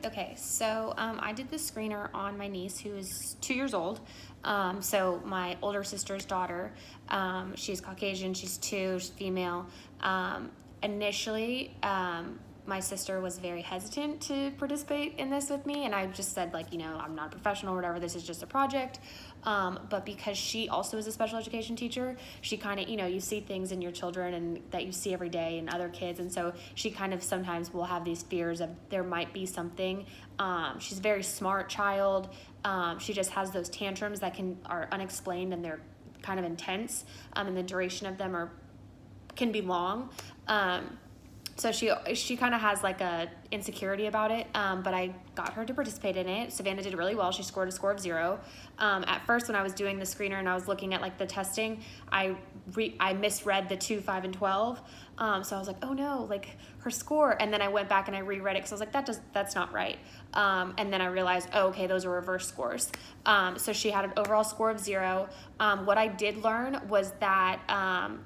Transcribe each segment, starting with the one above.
Okay, so I did the screener on my niece who is 2 years old. So my older sister's daughter, she's Caucasian, she's 2, she's female. Initially, my sister was very hesitant to participate in this with me, and I just said, like, I'm not a professional or whatever, this is just a project. But because she also is a special education teacher, she kind of, you see things in your children and that you see every day in other kids, and so she kind of sometimes will have these fears of there might be something. She's a very smart child. She just has those tantrums that are unexplained, and they're kind of intense, and the duration of them can be long. So she kind of has like a insecurity about it, but I got her to participate in it. Savannah did really well. She scored a score of 0. At first, when I was doing the screener and I was looking at like the testing, I misread the 2, 5, and 12. So I was like, oh no, like her score. And then I went back and I reread it because I was like, that's not right. And then I realized, oh, okay, those are reverse scores. So she had an overall score of 0. What I did learn was that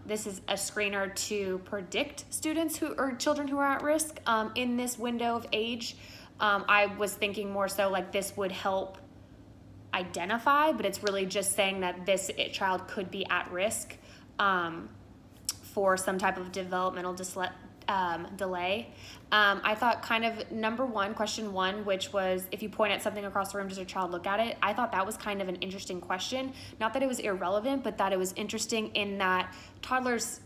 this is a screener to predict students or children who are at risk in this window of age. I was thinking more so like this would help identify, but it's really just saying that this child could be at risk for some type of developmental delay. I thought kind of question 1, which was if you point at something across the room, does your child look at it? I thought that was kind of an interesting question. Not that it was irrelevant, but that it was interesting in that toddlers'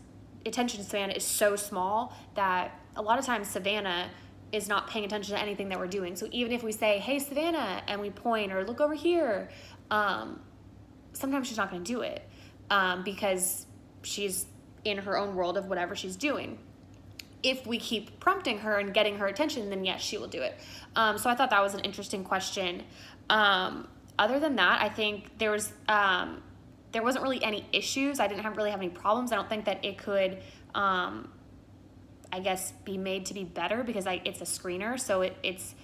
attention span is so small that a lot of times Savannah is not paying attention to anything that we're doing. So even if we say, hey, Savannah, and we point or look over here, sometimes she's not going to do it because she's in her own world of whatever she's doing. If we keep prompting her and getting her attention, then yes, she will do it. So I thought that was an interesting question. Other than that, I think there wasn't really any issues. I didn't really have any problems. I don't think that it could, be made to be better because it's a screener. So it's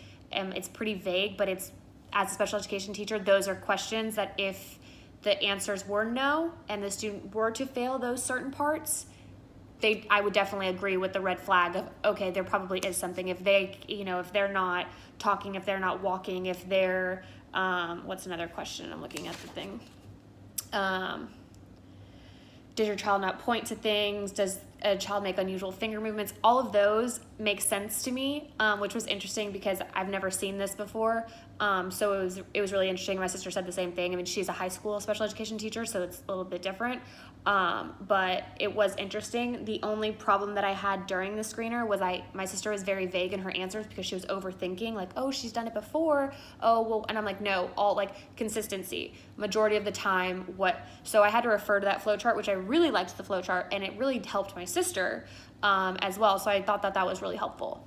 pretty vague, but as a special education teacher, those are questions that if the answers were no and the student were to fail those certain parts, I would definitely agree with the red flag of, okay, there probably is something. If if they're not talking, if they're not walking, if they're, what's another question? I'm looking at the thing. Does your child not point to things? Does a child make unusual finger movements? All of those make sense to me, which was interesting because I've never seen this before. So it was really interesting. My sister said the same thing. I mean, she's a high school special education teacher, so it's a little bit different. But it was interesting. The only problem that I had during the screener was my sister was very vague in her answers because she was overthinking, like, oh, she's done it before. Oh, well, and I'm like, no, all like consistency, majority of the time. So I had to refer to that flow chart, which I really liked the flow chart, and it really helped my sister as well. So I thought that was really helpful.